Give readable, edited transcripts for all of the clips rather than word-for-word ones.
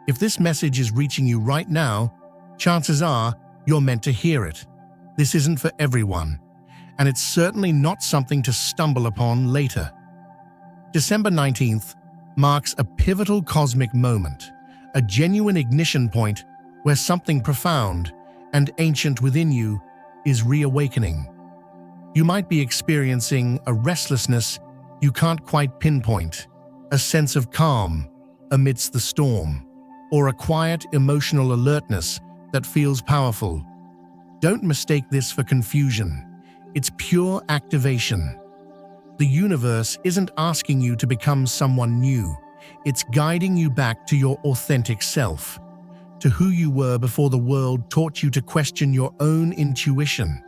If this message is reaching you right now, chances are you're meant to hear it. This isn't for everyone, and it's certainly not something to stumble upon later. December 19th marks a pivotal cosmic moment, a genuine ignition point where something profound and ancient within you is reawakening. You might be experiencing a restlessness you can't quite pinpoint, a sense of calm amidst the storm, or a quiet emotional alertness that feels powerful. Don't mistake this for confusion. It's pure activation. The universe isn't asking you to become someone new. It's guiding you back to your authentic self, to who you were before the world taught you to question your own intuition.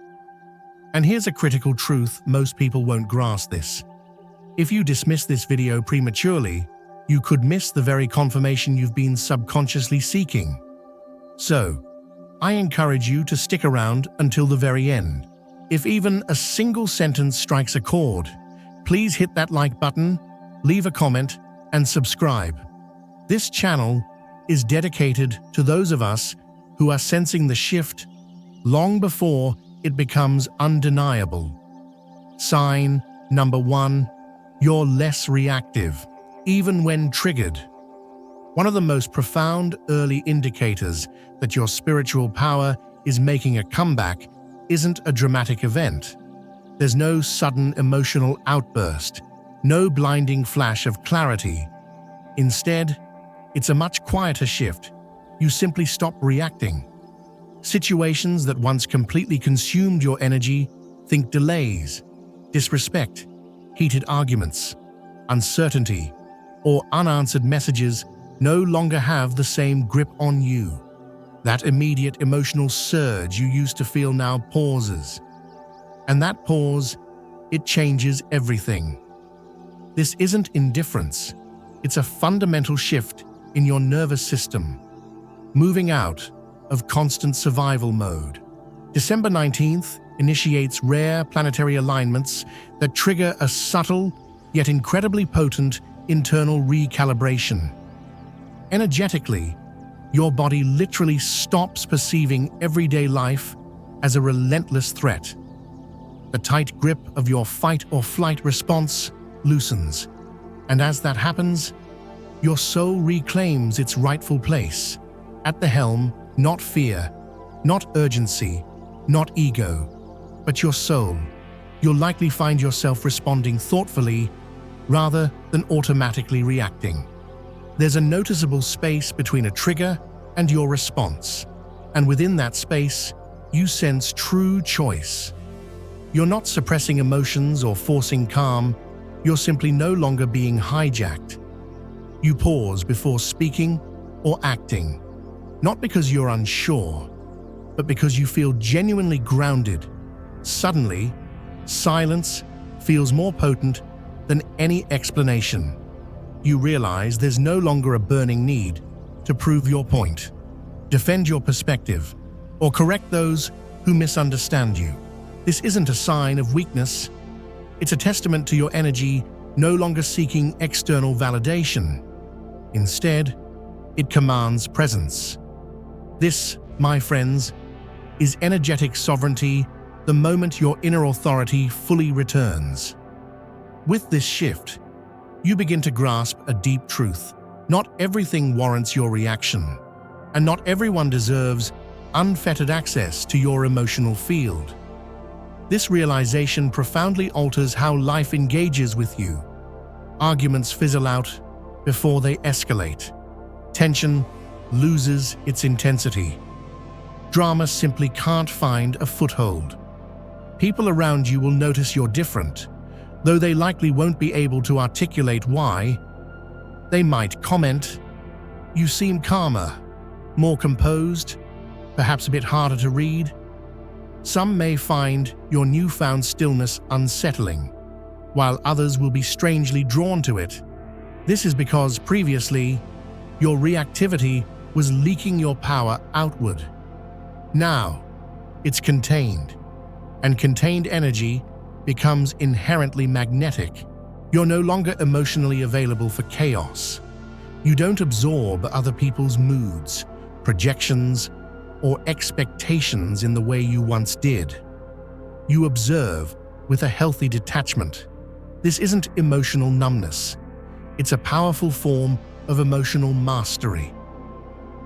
And here's a critical truth: most people won't grasp this. If you dismiss this video prematurely, you could miss the very confirmation you've been subconsciously seeking. So, I encourage you to stick around until the very end. If even a single sentence strikes a chord, please hit that like button, leave a comment, and subscribe. This channel is dedicated to those of us who are sensing the shift long before it becomes undeniable. Sign number 1, you're less reactive, even when triggered. One of the most profound early indicators that your spiritual power is making a comeback isn't a dramatic event. There's no sudden emotional outburst, no blinding flash of clarity. Instead, it's a much quieter shift. You simply stop reacting. Situations that once completely consumed your energy, think delays, disrespect, heated arguments, uncertainty, or unanswered messages, no longer have the same grip on you. That immediate emotional surge you used to feel now pauses. And that pause, it changes everything. This isn't indifference. It's a fundamental shift in your nervous system, moving out of constant survival mode. December 19th initiates rare planetary alignments that trigger a subtle yet incredibly potent internal recalibration. Energetically, your body literally stops perceiving everyday life as a relentless threat. The tight grip of your fight-or-flight response loosens, and as that happens, your soul reclaims its rightful place. At the helm, not fear, not urgency, not ego, but your soul. You'll likely find yourself responding thoughtfully rather than automatically reacting. There's a noticeable space between a trigger and your response, and within that space, you sense true choice. You're not suppressing emotions or forcing calm, you're simply no longer being hijacked. You pause before speaking or acting, not because you're unsure, but because you feel genuinely grounded. Suddenly, silence feels more potent than any explanation. You realize there's no longer a burning need to prove your point, defend your perspective, or correct those who misunderstand you. This isn't a sign of weakness. It's a testament to your energy no longer seeking external validation. Instead, it commands presence. This, my friends, is energetic sovereignty the moment your inner authority fully returns. With this shift, you begin to grasp a deep truth. Not everything warrants your reaction, and not everyone deserves unfettered access to your emotional field. This realization profoundly alters how life engages with you. Arguments fizzle out before they escalate. Tension loses its intensity. Drama simply can't find a foothold. People around you will notice you're different, though they likely won't be able to articulate why. They might comment, "You seem calmer, more composed, perhaps a bit harder to read." Some may find your newfound stillness unsettling, while others will be strangely drawn to it. This is because previously, your reactivity was leaking your power outward. Now, it's contained, and contained energy becomes inherently magnetic. You're no longer emotionally available for chaos. You don't absorb other people's moods, projections, or expectations in the way you once did. You observe with a healthy detachment. This isn't emotional numbness. It's a powerful form of emotional mastery.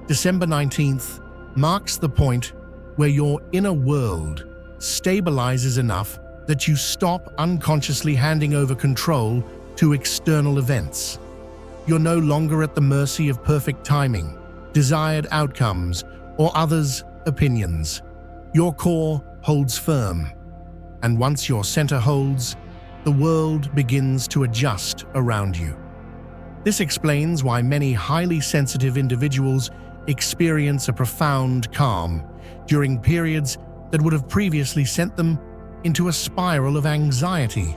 December 19th marks the point where your inner world stabilizes enough that you stop unconsciously handing over control to external events. You're no longer at the mercy of perfect timing, desired outcomes, or others' opinions. Your core holds firm, and once your center holds, the world begins to adjust around you. This explains why many highly sensitive individuals experience a profound calm during periods that would have previously sent them into a spiral of anxiety.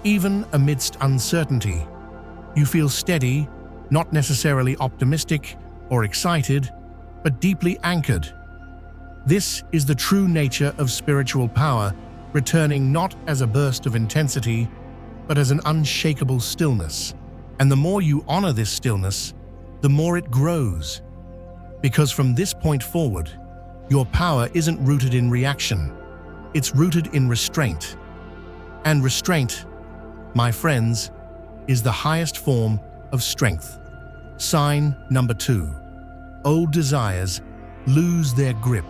Even amidst uncertainty, you feel steady, not necessarily optimistic or excited, but deeply anchored. This is the true nature of spiritual power, returning not as a burst of intensity, but as an unshakable stillness. And the more you honor this stillness, the more it grows. Because from this point forward, your power isn't rooted in reaction, it's rooted in restraint. And restraint, my friends, is the highest form of strength. Sign number 2. Old desires lose their grip.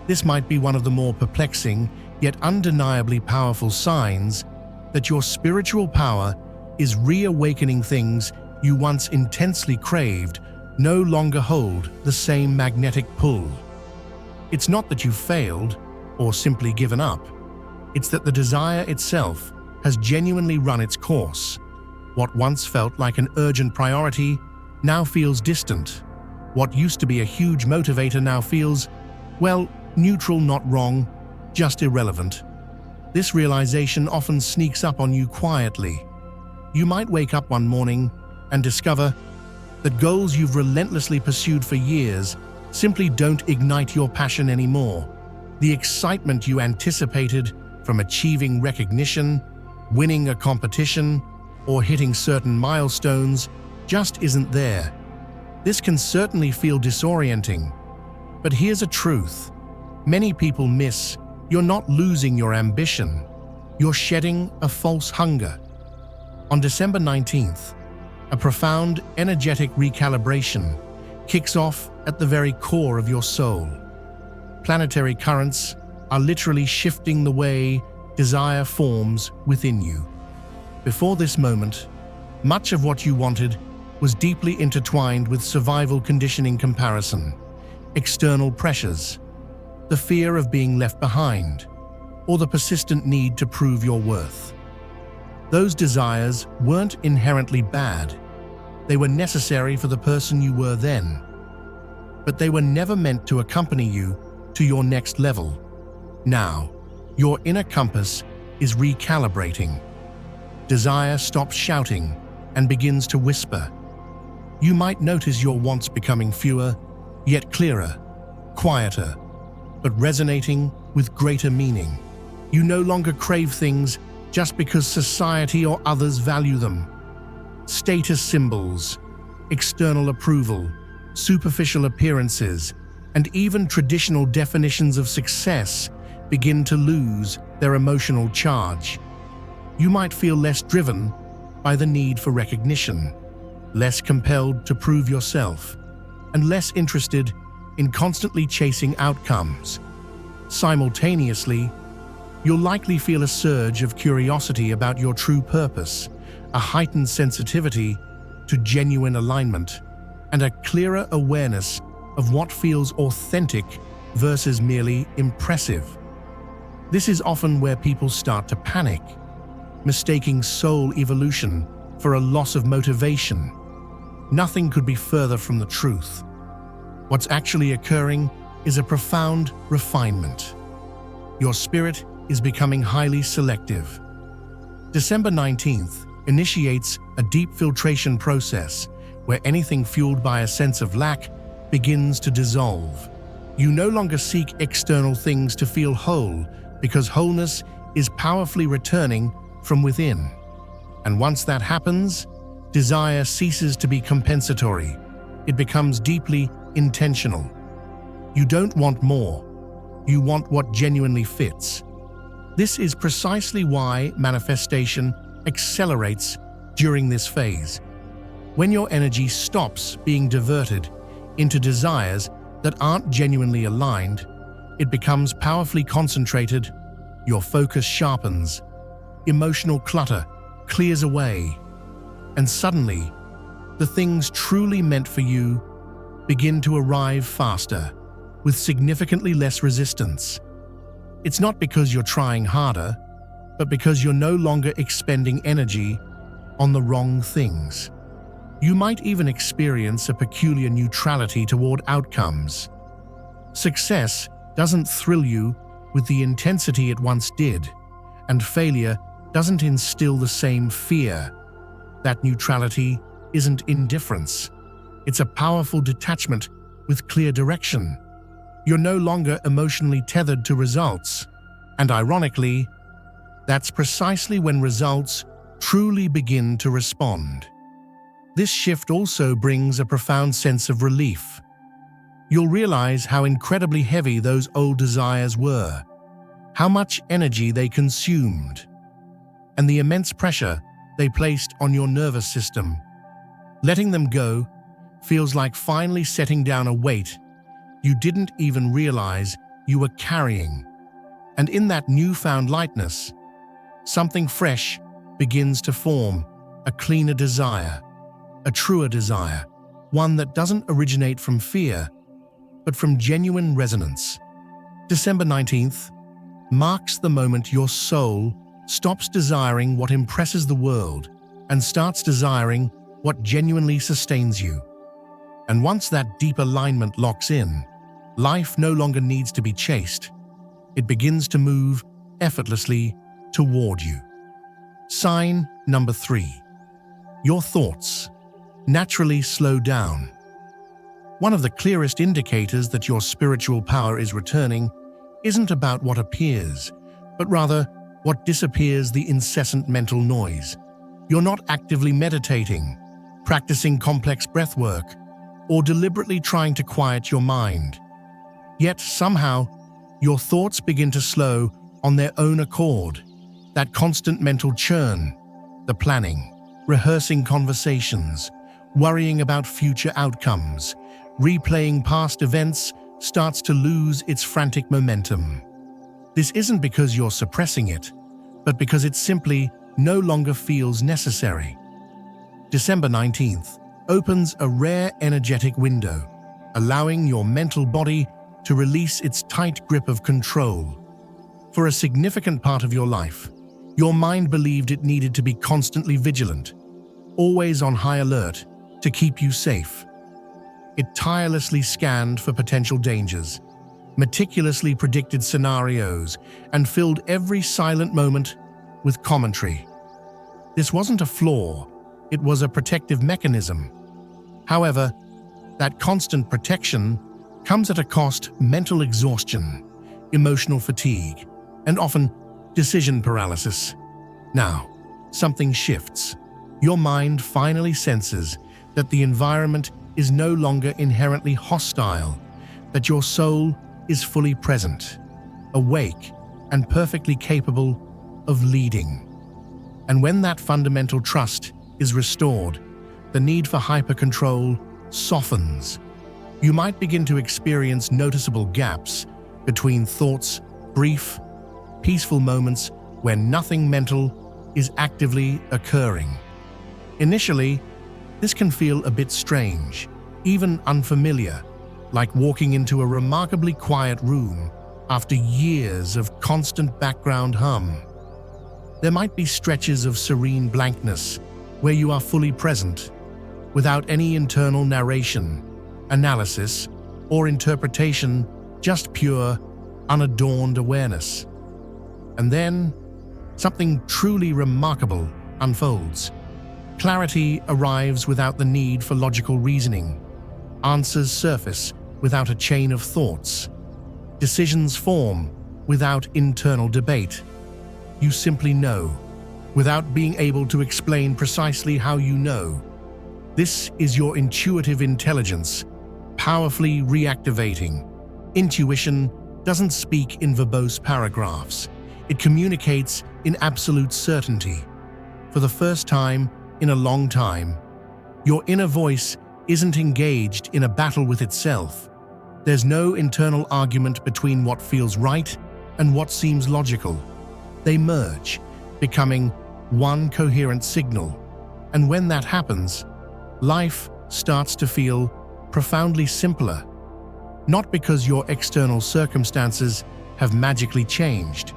This might be one of the more perplexing, yet undeniably powerful signs that your spiritual power is reawakening. Things you once intensely craved no longer hold the same magnetic pull. It's not that you failed or simply given up. It's that the desire itself has genuinely run its course. What once felt like an urgent priority now feels distant. What used to be a huge motivator now feels, well, neutral, not wrong, just irrelevant. This realization often sneaks up on you quietly. You might wake up one morning and discover that goals you've relentlessly pursued for years simply don't ignite your passion anymore. The excitement you anticipated from achieving recognition, winning a competition, or hitting certain milestones just isn't there. This can certainly feel disorienting, but here's a truth many people miss. You're not losing your ambition, you're shedding a false hunger. On December 19th, a profound, energetic recalibration kicks off at the very core of your soul. Planetary currents are literally shifting the way desire forms within you. Before this moment, much of what you wanted was deeply intertwined with survival conditioning, comparison, external pressures, the fear of being left behind, or the persistent need to prove your worth. Those desires weren't inherently bad. They were necessary for the person you were then. But they were never meant to accompany you to your next level. Now, your inner compass is recalibrating. Desire stops shouting and begins to whisper. You might notice your wants becoming fewer, yet clearer, quieter, but resonating with greater meaning. You no longer crave things just because society or others value them. Status symbols, external approval, superficial appearances, and even traditional definitions of success begin to lose their emotional charge. You might feel less driven by the need for recognition, less compelled to prove yourself, and less interested in constantly chasing outcomes. Simultaneously, you'll likely feel a surge of curiosity about your true purpose, a heightened sensitivity to genuine alignment, and a clearer awareness of what feels authentic versus merely impressive. This is often where people start to panic, mistaking soul evolution for a loss of motivation. Nothing could be further from the truth. What's actually occurring is a profound refinement. Your spirit is becoming highly selective. December 19th initiates a deep filtration process where anything fueled by a sense of lack begins to dissolve. You no longer seek external things to feel whole, because wholeness is powerfully returning from within. And once that happens, Desire ceases to be compensatory. It becomes deeply intentional. You don't want more. You want what genuinely fits. This is precisely why manifestation accelerates during this phase. When your energy stops being diverted into desires that aren't genuinely aligned, it becomes powerfully concentrated, your focus sharpens, emotional clutter clears away, and suddenly, the things truly meant for you begin to arrive faster, with significantly less resistance. It's not because you're trying harder, but because you're no longer expending energy on the wrong things. You might even experience a peculiar neutrality toward outcomes. Success doesn't thrill you with the intensity it once did, and failure doesn't instill the same fear. That neutrality isn't indifference. It's a powerful detachment with clear direction. You're no longer emotionally tethered to results. And ironically, that's precisely when results truly begin to respond. This shift also brings a profound sense of relief. You'll realize how incredibly heavy those old desires were, how much energy they consumed, and the immense pressure they placed on your nervous system. Letting them go feels like finally setting down a weight you didn't even realize you were carrying. And in that newfound lightness, something fresh begins to form, a cleaner desire, a truer desire, one that doesn't originate from fear, but from genuine resonance. December 19th marks the moment your soul stops desiring what impresses the world and starts desiring what genuinely sustains you. And once that deep alignment locks in, life no longer needs to be chased. It begins to move effortlessly toward you. Sign number 3. Your thoughts naturally slow down. One of the clearest indicators that your spiritual power is returning isn't about what appears, but rather what disappears: the incessant mental noise. You're not actively meditating, practicing complex breath work, or deliberately trying to quiet your mind. Yet somehow, your thoughts begin to slow on their own accord. That constant mental churn, the planning, rehearsing conversations, worrying about future outcomes, replaying past events, starts to lose its frantic momentum. This isn't because you're suppressing it, but because it simply no longer feels necessary. December 19th opens a rare energetic window, allowing your mental body to release its tight grip of control. For a significant part of your life, your mind believed it needed to be constantly vigilant, always on high alert to keep you safe. It tirelessly scanned for potential dangers, meticulously predicted scenarios, and filled every silent moment with commentary. This wasn't a flaw, it was a protective mechanism. However, that constant protection comes at a cost: mental exhaustion, emotional fatigue, and often decision paralysis. Now, something shifts. Your mind finally senses that the environment is no longer inherently hostile, that your soul is fully present, awake, and perfectly capable of leading. And when that fundamental trust is restored, the need for hyper-control softens. You might begin to experience noticeable gaps between thoughts, brief, peaceful moments where nothing mental is actively occurring. Initially, this can feel a bit strange, even unfamiliar, like walking into a remarkably quiet room after years of constant background hum. There might be stretches of serene blankness where you are fully present, without any internal narration, analysis, or interpretation, just pure, unadorned awareness. And then, something truly remarkable unfolds. Clarity arrives without the need for logical reasoning. Answers surface without a chain of thoughts. Decisions form without internal debate. You simply know. without being able to explain precisely how you know. This is your intuitive intelligence, powerfully reactivating. Intuition doesn't speak in verbose paragraphs. It communicates in absolute certainty. For the first time in a long time, your inner voice isn't engaged in a battle with itself. There's no internal argument between what feels right and what seems logical. They merge, becoming one coherent signal. And when that happens, life starts to feel profoundly simpler. Not because your external circumstances have magically changed,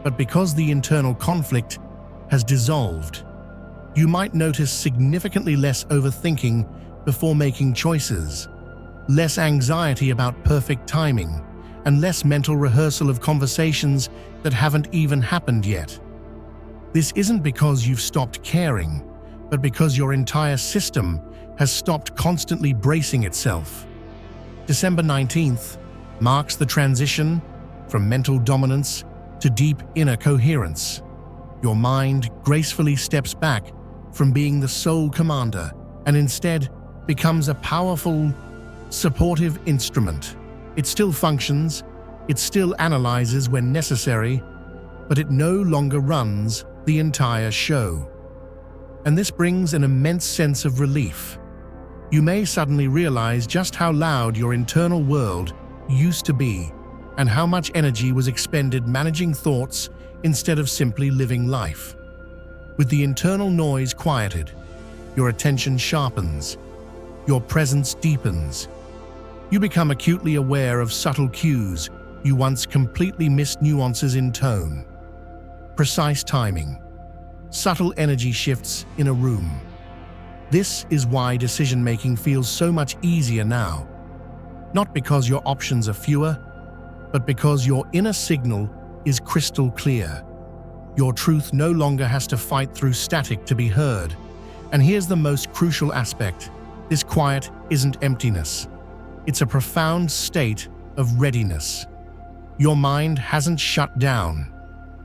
but because the internal conflict has dissolved. You might notice significantly less overthinking before making choices, less anxiety about perfect timing, and less mental rehearsal of conversations that haven't even happened yet. This isn't because you've stopped caring, but because your entire system has stopped constantly bracing itself. December 19th marks the transition from mental dominance to deep inner coherence. Your mind gracefully steps back from being the sole commander and instead becomes a powerful, supportive instrument. It still functions, it still analyzes when necessary, but it no longer runs the entire show. And this brings an immense sense of relief. You may suddenly realize just how loud your internal world used to be and how much energy was expended managing thoughts instead of simply living life. With the internal noise quieted, your attention sharpens, your presence deepens. You become acutely aware of subtle cues you once completely missed: nuances in tone, precise timing, subtle energy shifts in a room. This is why decision-making feels so much easier now. Not because your options are fewer, but because your inner signal is crystal clear. Your truth no longer has to fight through static to be heard. And here's the most crucial aspect. This quiet isn't emptiness. It's a profound state of readiness. Your mind hasn't shut down.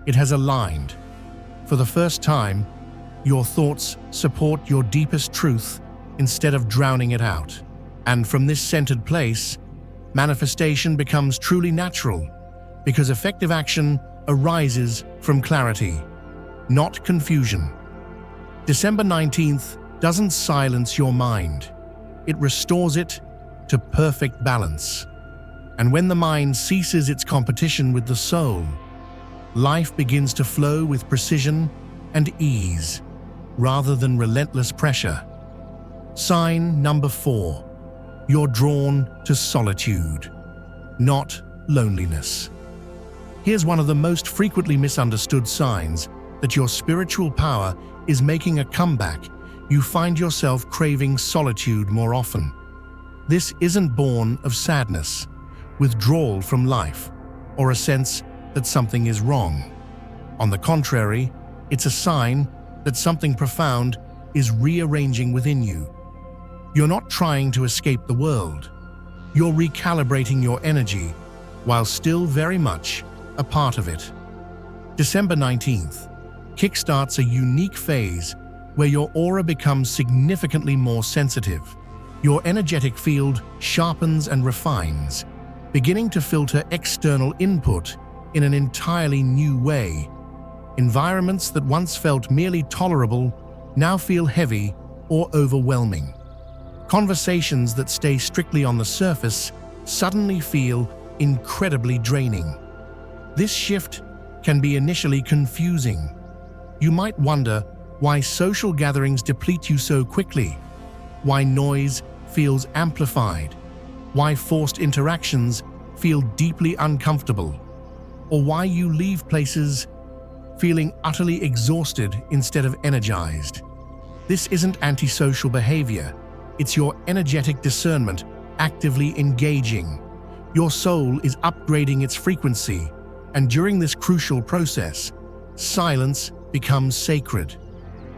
It has aligned. For the first time, your thoughts support your deepest truth instead of drowning it out. And from this centered place, manifestation becomes truly natural, because effective action arises from clarity, not confusion. December 19th doesn't silence your mind. It restores it to perfect balance. And when the mind ceases its competition with the soul, life begins to flow with precision and ease, rather than relentless pressure. Sign number 4. You're drawn to solitude, not loneliness. Here's one of the most frequently misunderstood signs that your spiritual power is making a comeback. You find yourself craving solitude more often. This isn't born of sadness, withdrawal from life, or a sense that something is wrong. On the contrary, it's a sign that something profound is rearranging within you. You're not trying to escape the world. You're recalibrating your energy while still very much a part of it. December 19th kickstarts a unique phase where your aura becomes significantly more sensitive. Your energetic field sharpens and refines, beginning to filter external input in an entirely new way. Environments that once felt merely tolerable now feel heavy or overwhelming. Conversations that stay strictly on the surface suddenly feel incredibly draining. This shift can be initially confusing. You might wonder why social gatherings deplete you so quickly, why noise feels amplified, why forced interactions feel deeply uncomfortable, or why you leave places feeling utterly exhausted instead of energized. This isn't antisocial behavior. It's your energetic discernment actively engaging. Your soul is upgrading its frequency, and during this crucial process, silence becomes sacred.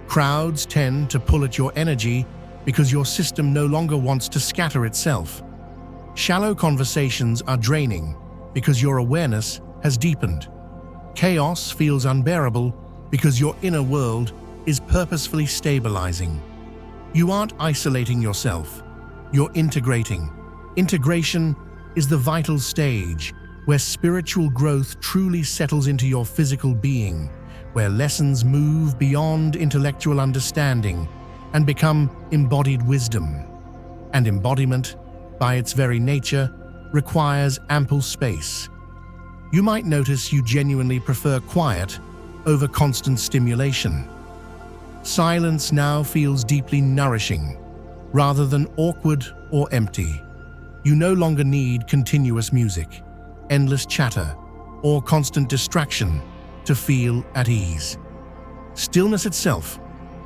Crowds tend to pull at your energy because your system no longer wants to scatter itself. Shallow conversations are draining because your awareness has deepened. Chaos feels unbearable because your inner world is purposefully stabilizing. You aren't isolating yourself, you're integrating. Integration is the vital stage where spiritual growth truly settles into your physical being, where lessons move beyond intellectual understanding and become embodied wisdom. And embodiment, by its very nature, requires ample space. You might notice you genuinely prefer quiet over constant stimulation. Silence now feels deeply nourishing, rather than awkward or empty. You no longer need continuous music, endless chatter, or constant distraction to feel at ease. Stillness itself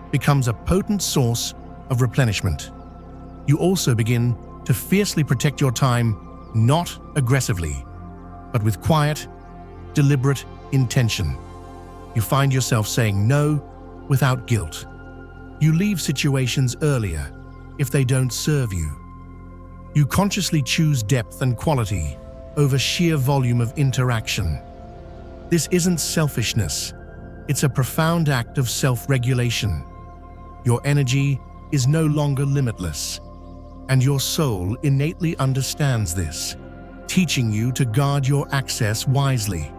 becomes a potent source of replenishment. You also begin to fiercely protect your time, not aggressively, but with quiet, deliberate intention. You find yourself saying no without guilt. You leave situations earlier if they don't serve you. You consciously choose depth and quality over sheer volume of interaction. This isn't selfishness, it's a profound act of self-regulation. Your energy is no longer limitless, and your soul innately understands this, teaching you to guard your access wisely.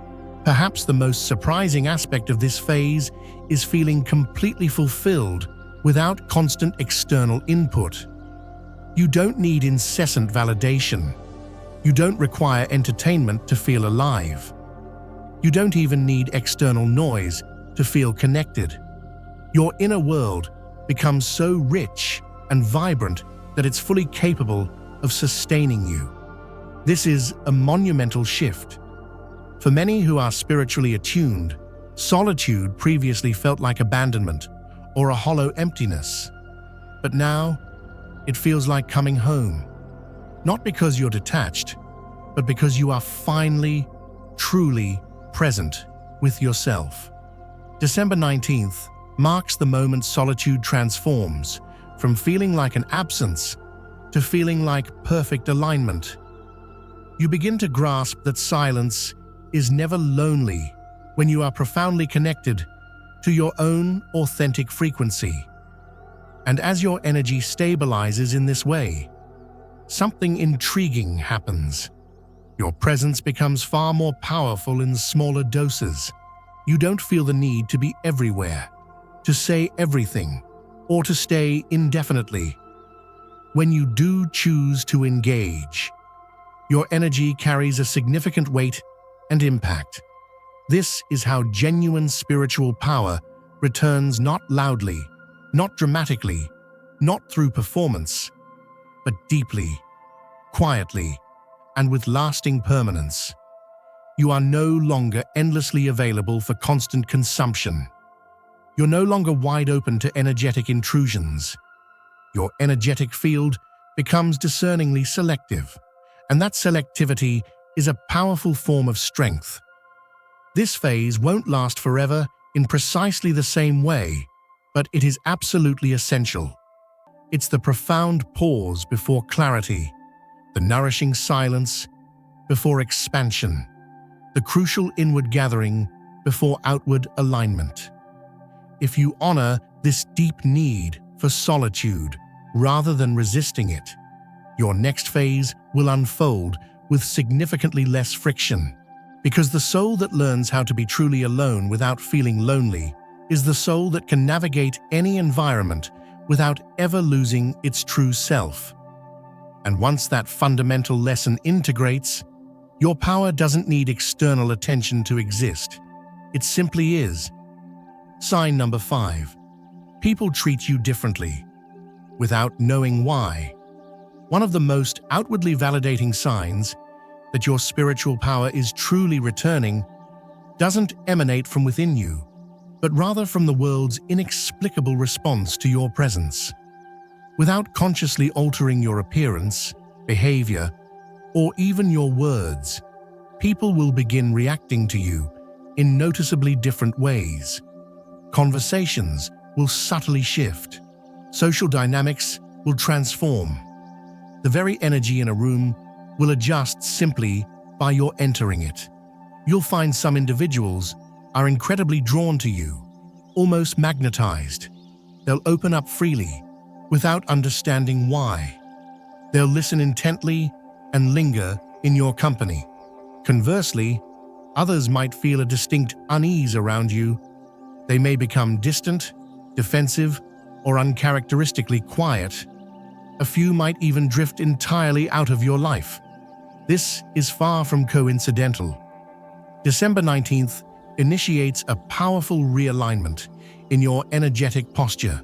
Perhaps the most surprising aspect of this phase is feeling completely fulfilled without constant external input. You don't need incessant validation. You don't require entertainment to feel alive. You don't even need external noise to feel connected. Your inner world becomes so rich and vibrant that it's fully capable of sustaining you. This is a monumental shift. For many who are spiritually attuned, solitude previously felt like abandonment or a hollow emptiness. But now, it feels like coming home. Not because you're detached, but because you are finally, truly present with yourself. December 19th marks the moment solitude transforms from feeling like an absence to feeling like perfect alignment. You begin to grasp that silence is never lonely when you are profoundly connected to your own authentic frequency. And as your energy stabilizes in this way, something intriguing happens. Your presence becomes far more powerful in smaller doses. You don't feel the need to be everywhere, to say everything, or to stay indefinitely. When you do choose to engage, your energy carries a significant weight and impact. This is how genuine spiritual power returns, not loudly, not dramatically, not through performance, but deeply, quietly, and with lasting permanence. You are no longer endlessly available for constant consumption. You're no longer wide open to energetic intrusions. Your energetic field becomes discerningly selective, and that selectivity is a powerful form of strength. This phase won't last forever in precisely the same way, but it is absolutely essential. It's the profound pause before clarity, the nourishing silence before expansion, the crucial inward gathering before outward alignment. If you honor this deep need for solitude rather than resisting it, your next phase will unfold with significantly less friction. Because the soul that learns how to be truly alone without feeling lonely is the soul that can navigate any environment without ever losing its true self. And once that fundamental lesson integrates, your power doesn't need external attention to exist. It simply is. Sign number 5. People treat you differently, without knowing why. One of the most outwardly validating signs that your spiritual power is truly returning doesn't emanate from within you, but rather from the world's inexplicable response to your presence. Without consciously altering your appearance, behavior, or even your words, people will begin reacting to you in noticeably different ways. Conversations will subtly shift. Social dynamics will transform. The very energy in a room will adjust simply by your entering it. You'll find some individuals are incredibly drawn to you, almost magnetized. They'll open up freely, without understanding why. They'll listen intently and linger in your company. Conversely, others might feel a distinct unease around you. They may become distant, defensive, or uncharacteristically quiet. A few might even drift entirely out of your life. This is far from coincidental. December 19th initiates a powerful realignment in your energetic posture.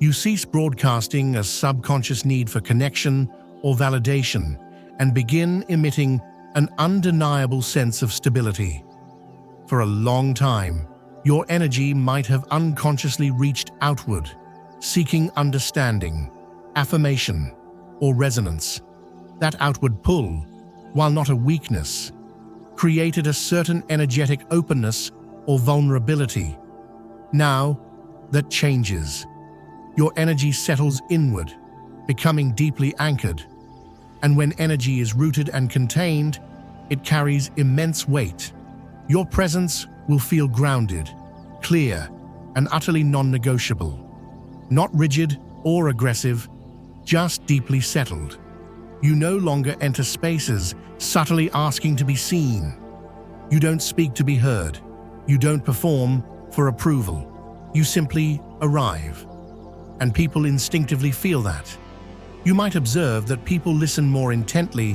You cease broadcasting a subconscious need for connection or validation and begin emitting an undeniable sense of stability. For a long time, your energy might have unconsciously reached outward, seeking understanding, affirmation, or resonance. That outward pull, while not a weakness, created a certain energetic openness or vulnerability. Now, that changes. Your energy settles inward, becoming deeply anchored. And when energy is rooted and contained, it carries immense weight. Your presence will feel grounded, clear, and utterly non-negotiable. Not rigid or aggressive, just deeply settled. You no longer enter spaces subtly asking to be seen. You don't speak to be heard. You don't perform for approval. You simply arrive. And people instinctively feel that. You might observe that people listen more intently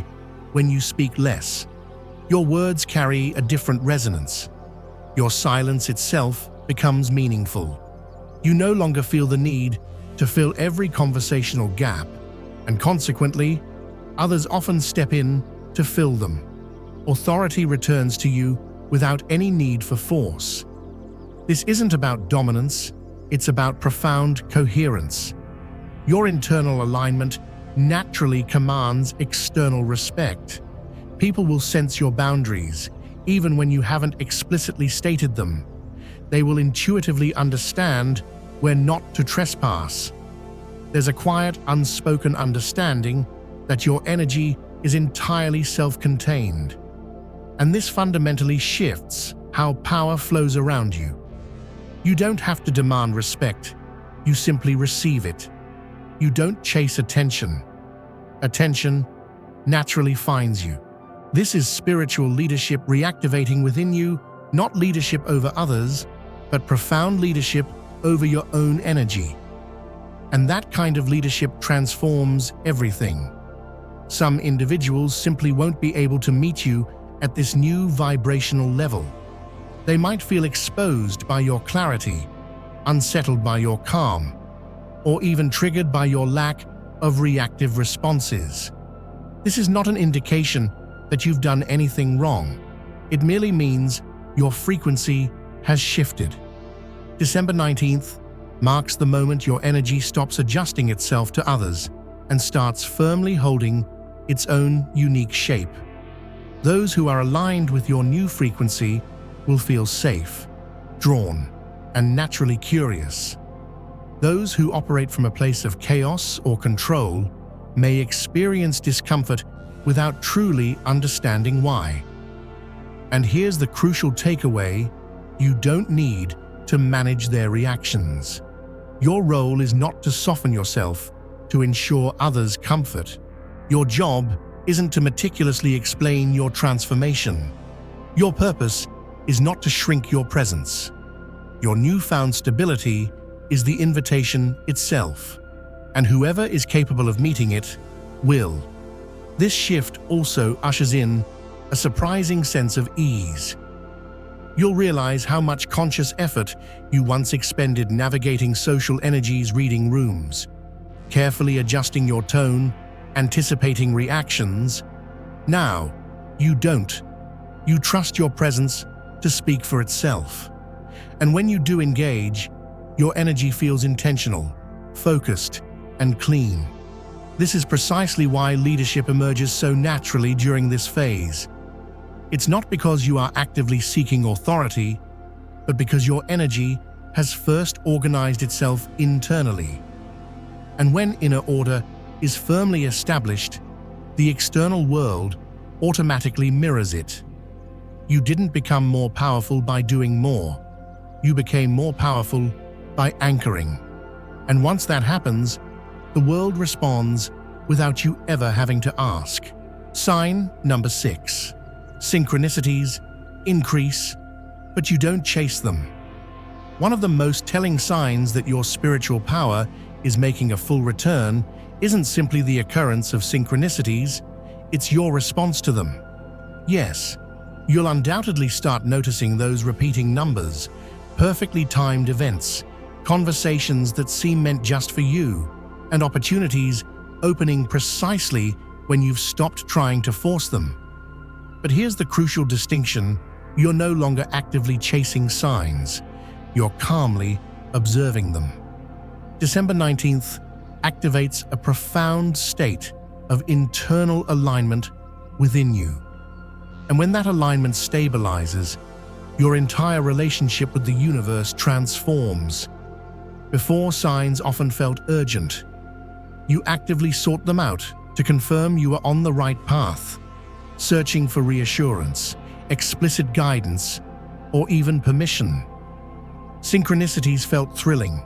when you speak less. Your words carry a different resonance. Your silence itself becomes meaningful. You no longer feel the need to fill every conversational gap, and consequently, others often step in to fill them. Authority returns to you without any need for force. This isn't about dominance, it's about profound coherence. Your internal alignment naturally commands external respect. People will sense your boundaries, even when you haven't explicitly stated them. They will intuitively understand where not to trespass. There's a quiet, unspoken understanding that your energy is entirely self-contained. And this fundamentally shifts how power flows around you. You don't have to demand respect, you simply receive it. You don't chase attention. Attention naturally finds you. This is spiritual leadership reactivating within you, not leadership over others, but profound leadership over your own energy. And that kind of leadership transforms everything. Some individuals simply won't be able to meet you at this new vibrational level. They might feel exposed by your clarity, unsettled by your calm, or even triggered by your lack of reactive responses. This is not an indication that you've done anything wrong. It merely means your frequency has shifted. December 19th marks the moment your energy stops adjusting itself to others and starts firmly holding its own unique shape. Those who are aligned with your new frequency will feel safe, drawn, and naturally curious. Those who operate from a place of chaos or control may experience discomfort without truly understanding why. And here's the crucial takeaway: you don't need to manage their reactions. Your role is not to soften yourself to ensure others' comfort. Your job isn't to meticulously explain your transformation. Your purpose is not to shrink your presence. Your newfound stability is the invitation itself, and whoever is capable of meeting it will. This shift also ushers in a surprising sense of ease. You'll realize how much conscious effort you once expended navigating social energies, reading rooms, carefully adjusting your tone, anticipating reactions. Now, you don't. You trust your presence to speak for itself. And when you do engage, your energy feels intentional, focused, and clean. This is precisely why leadership emerges so naturally during this phase. It's not because you are actively seeking authority, but because your energy has first organized itself internally. And when inner order is firmly established, the external world automatically mirrors it. You didn't become more powerful by doing more. You became more powerful by anchoring. And once that happens, the world responds without you ever having to ask. Sign number 6. Synchronicities increase, but you don't chase them. One of the most telling signs that your spiritual power is making a full return isn't simply the occurrence of synchronicities, it's your response to them. Yes, you'll undoubtedly start noticing those repeating numbers, perfectly timed events, conversations that seem meant just for you, and opportunities opening precisely when you've stopped trying to force them. But here's the crucial distinction: you're no longer actively chasing signs, you're calmly observing them. December 19th activates a profound state of internal alignment within you. And when that alignment stabilizes, your entire relationship with the universe transforms. Before, signs often felt urgent. You actively sought them out to confirm you were on the right path, searching for reassurance, explicit guidance, or even permission. Synchronicities felt thrilling,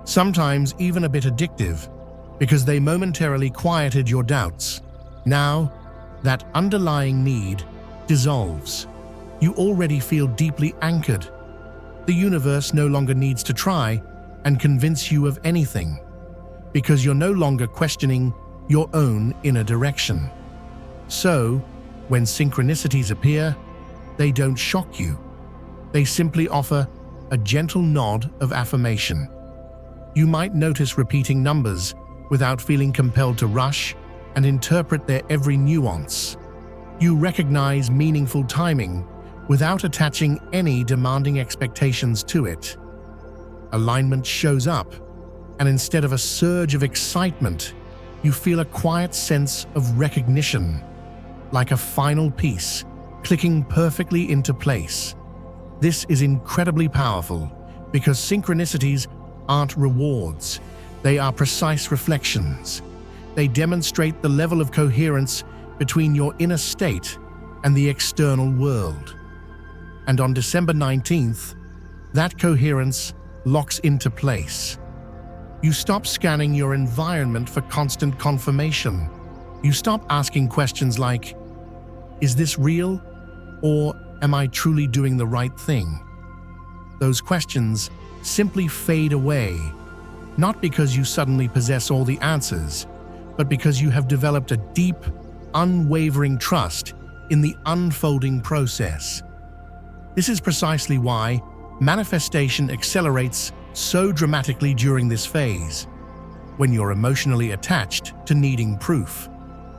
sometimes even a bit addictive, because they momentarily quieted your doubts. Now, that underlying need dissolves. You already feel deeply anchored. The universe no longer needs to try and convince you of anything, because you're no longer questioning your own inner direction. So, when synchronicities appear, they don't shock you. They simply offer a gentle nod of affirmation. You might notice repeating numbers without feeling compelled to rush and interpret their every nuance. You recognize meaningful timing without attaching any demanding expectations to it. Alignment shows up, and instead of a surge of excitement, you feel a quiet sense of recognition, like a final piece clicking perfectly into place. This is incredibly powerful because synchronicities aren't rewards, they are precise reflections. They demonstrate the level of coherence between your inner state and the external world. And on December 19th, that coherence locks into place. You stop scanning your environment for constant confirmation. You stop asking questions like, is this real? Or am I truly doing the right thing? Those questions simply fade away, not because you suddenly possess all the answers, but because you have developed a deep, unwavering trust in the unfolding process. This is precisely why manifestation accelerates so dramatically during this phase. When you're emotionally attached to needing proof,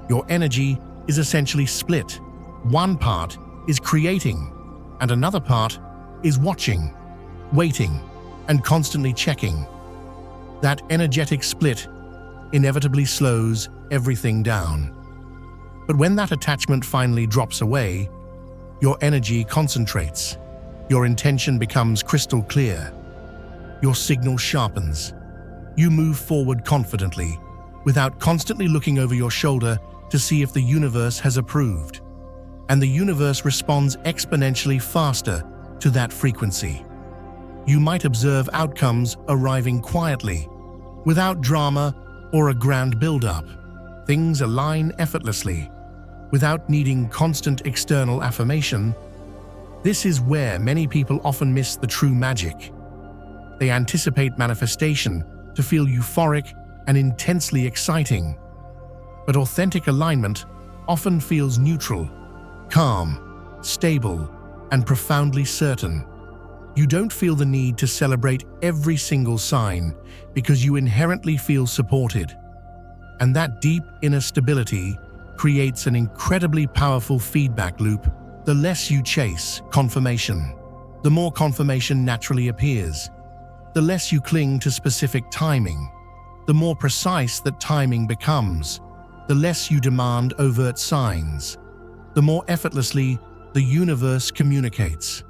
your energy is essentially split. One part is creating, and another part is watching, waiting, and constantly checking. That energetic split inevitably slows everything down. But when that attachment finally drops away, your energy concentrates. Your intention becomes crystal clear. Your signal sharpens. You move forward confidently, without constantly looking over your shoulder to see if the universe has approved. And the universe responds exponentially faster to that frequency. You might observe outcomes arriving quietly, without drama or a grand build-up. Things align effortlessly, without needing constant external affirmation. This is where many people often miss the true magic. They anticipate manifestation to feel euphoric and intensely exciting. But authentic alignment often feels neutral, calm, stable, and profoundly certain. You don't feel the need to celebrate every single sign because you inherently feel supported. And that deep inner stability creates an incredibly powerful feedback loop. The less you chase confirmation, the more confirmation naturally appears. The less you cling to specific timing, the more precise that timing becomes. The less you demand overt signs, the more effortlessly the universe communicates.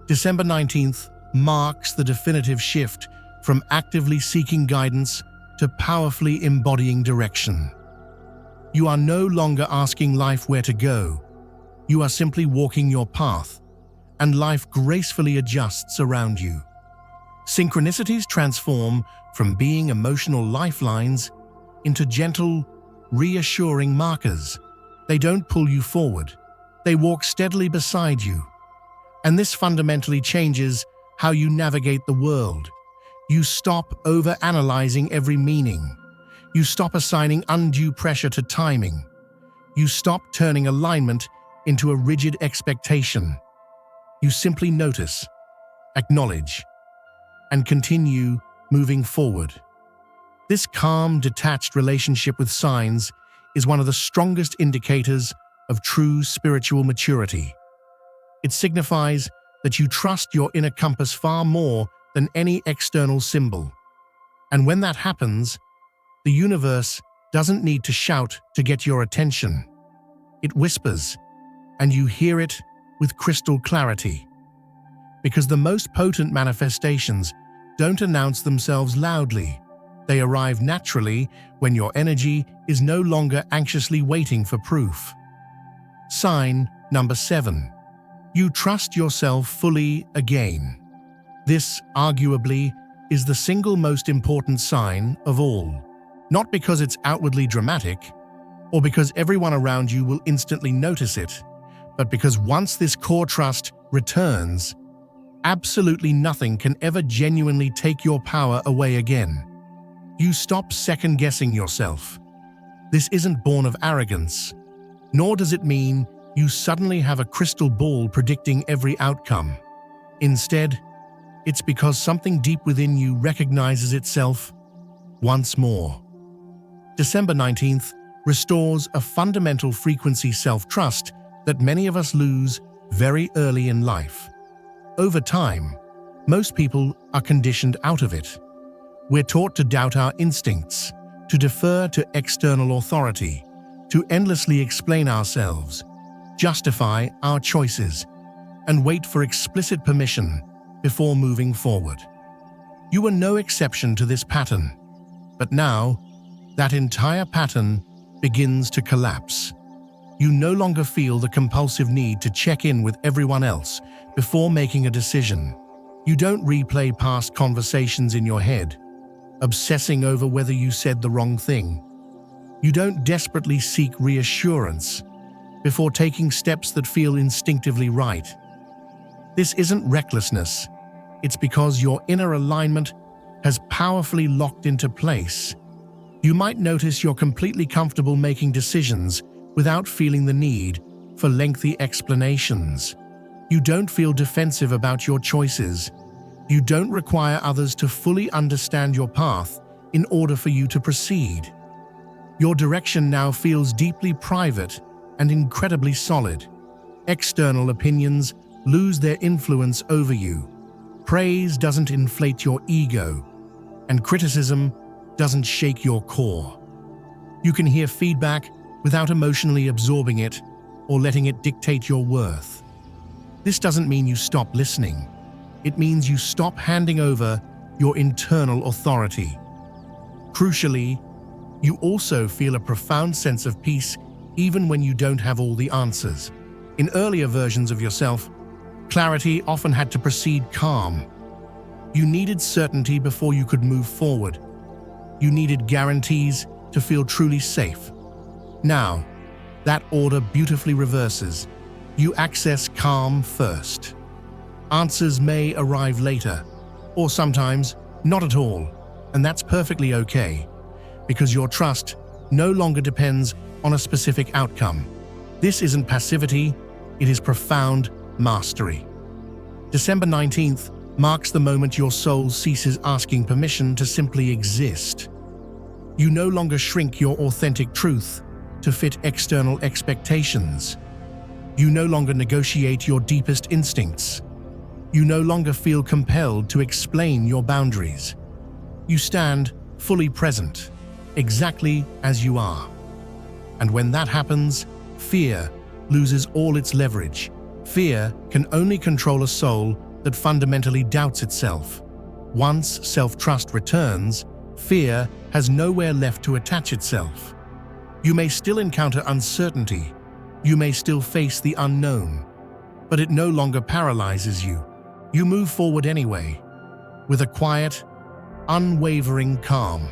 December 19th marks the definitive shift from actively seeking guidance to powerfully embodying direction. You are no longer asking life where to go. You are simply walking your path, and life gracefully adjusts around you. Synchronicities transform from being emotional lifelines into gentle, reassuring markers. They don't pull you forward. They walk steadily beside you. And this fundamentally changes how you navigate the world. You stop over-analyzing every meaning. You stop assigning undue pressure to timing. You stop turning alignment into a rigid expectation. You simply notice, acknowledge, and continue moving forward. This calm, detached relationship with signs is one of the strongest indicators of true spiritual maturity. It signifies that you trust your inner compass far more than any external symbol. And when that happens, the universe doesn't need to shout to get your attention. It whispers, and you hear it with crystal clarity. Because the most potent manifestations don't announce themselves loudly. They arrive naturally when your energy is no longer anxiously waiting for proof. Sign number 7. You trust yourself fully again. This, arguably, is the single most important sign of all. Not because it's outwardly dramatic, or because everyone around you will instantly notice it, but because once this core trust returns, absolutely nothing can ever genuinely take your power away again. You stop second-guessing yourself. This isn't born of arrogance, nor does it mean you suddenly have a crystal ball predicting every outcome. Instead, it's because something deep within you recognizes itself once more. December 19th restores a fundamental frequency self-trust that many of us lose very early in life. Over time, most people are conditioned out of it. We're taught to doubt our instincts, to defer to external authority, to endlessly explain ourselves, justify our choices, and wait for explicit permission before moving forward. You are no exception to this pattern, but now, that entire pattern begins to collapse. You no longer feel the compulsive need to check in with everyone else before making a decision. You don't replay past conversations in your head, obsessing over whether you said the wrong thing. You don't desperately seek reassurance before taking steps that feel instinctively right. This isn't recklessness. It's because your inner alignment has powerfully locked into place. You might notice you're completely comfortable making decisions without feeling the need for lengthy explanations. You don't feel defensive about your choices. You don't require others to fully understand your path in order for you to proceed. Your direction now feels deeply private and incredibly solid. External opinions lose their influence over you. Praise doesn't inflate your ego, and criticism doesn't shake your core. You can hear feedback without emotionally absorbing it or letting it dictate your worth. This doesn't mean you stop listening. It means you stop handing over your internal authority. Crucially, you also feel a profound sense of peace even when you don't have all the answers. In earlier versions of yourself, clarity often had to precede calm. You needed certainty before you could move forward. You needed guarantees to feel truly safe. Now, that order beautifully reverses. You access calm first. Answers may arrive later, or sometimes not at all, and that's perfectly okay, because your trust no longer depends on a specific outcome. This isn't passivity, it is profound mastery. December 19th marks the moment your soul ceases asking permission to simply exist. You no longer shrink your authentic truth to fit external expectations. You no longer negotiate your deepest instincts. You no longer feel compelled to explain your boundaries. You stand fully present, exactly as you are. And when that happens, fear loses all its leverage. Fear can only control a soul that fundamentally doubts itself. Once self-trust returns, fear has nowhere left to attach itself. You may still encounter uncertainty. You may still face the unknown, but it no longer paralyzes you. You move forward anyway. with a quiet, unwavering calm.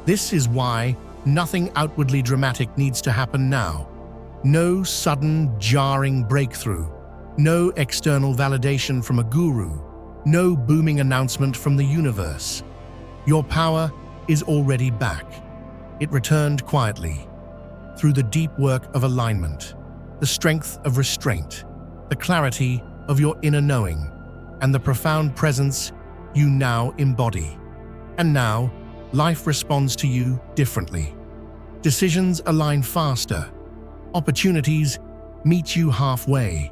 This is why nothing outwardly dramatic needs to happen now. No sudden, jarring breakthrough, no external validation from a guru, no booming announcement from the universe. Your power is already back. It returned quietly, through the deep work of alignment, the strength of restraint, the clarity of your inner knowing, and the profound presence you now embody. And now, life responds to you differently. Decisions align faster. Opportunities meet you halfway.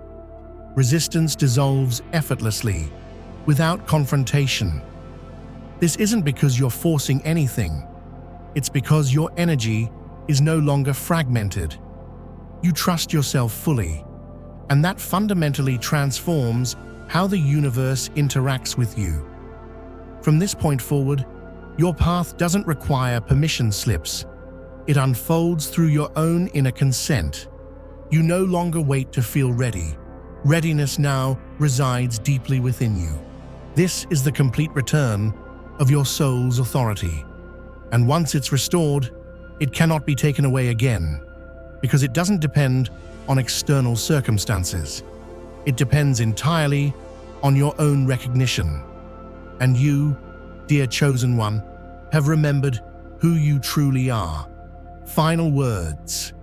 Resistance dissolves effortlessly, without confrontation. This isn't because you're forcing anything. It's because your energy is no longer fragmented. You trust yourself fully, and that fundamentally transforms how the universe interacts with you. From this point forward, your path doesn't require permission slips. It unfolds through your own inner consent. You no longer wait to feel ready. Readiness now resides deeply within you. This is the complete return of your soul's authority. And once it's restored, it cannot be taken away again, because it doesn't depend on external circumstances. It depends entirely on your own recognition. And you, dear chosen one, have remembered who you truly are. Final words.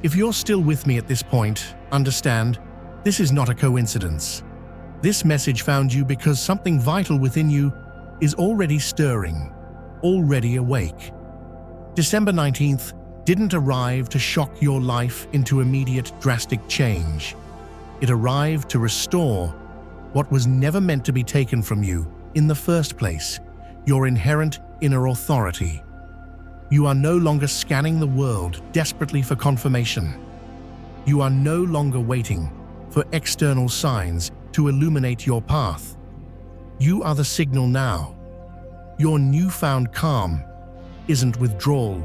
If you're still with me at this point, understand, this is not a coincidence. This message found you because something vital within you is already stirring, already awake. December 19th didn't arrive to shock your life into immediate drastic change. It arrived to restore what was never meant to be taken from you in the first place, your inherent inner authority. You are no longer scanning the world desperately for confirmation. You are no longer waiting for external signs to illuminate your path. You are the signal now. Your newfound calm isn't withdrawal,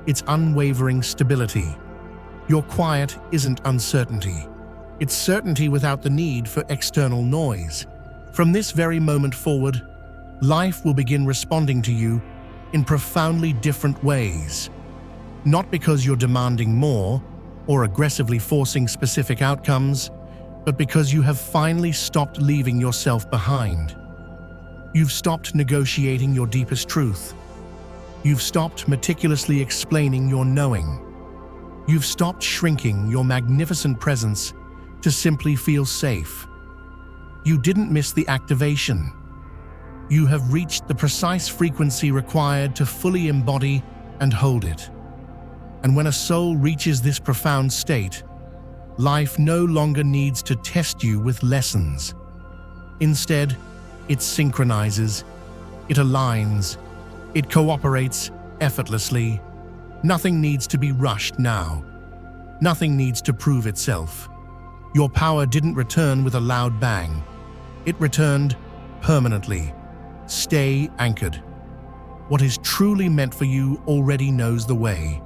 it's unwavering stability. Your quiet isn't uncertainty, it's certainty without the need for external noise. From this very moment forward, life will begin responding to you in profoundly different ways. Not because you're demanding more or aggressively forcing specific outcomes, but because you have finally stopped leaving yourself behind. You've stopped negotiating your deepest truth. You've stopped meticulously explaining your knowing. You've stopped shrinking your magnificent presence to simply feel safe. You didn't miss the activation. You have reached the precise frequency required to fully embody and hold it. And when a soul reaches this profound state, life no longer needs to test you with lessons. Instead, it synchronizes, it aligns, it cooperates effortlessly. Nothing needs to be rushed now. Nothing needs to prove itself. Your power didn't return with a loud bang. It returned permanently. Stay anchored. What is truly meant for you already knows the way.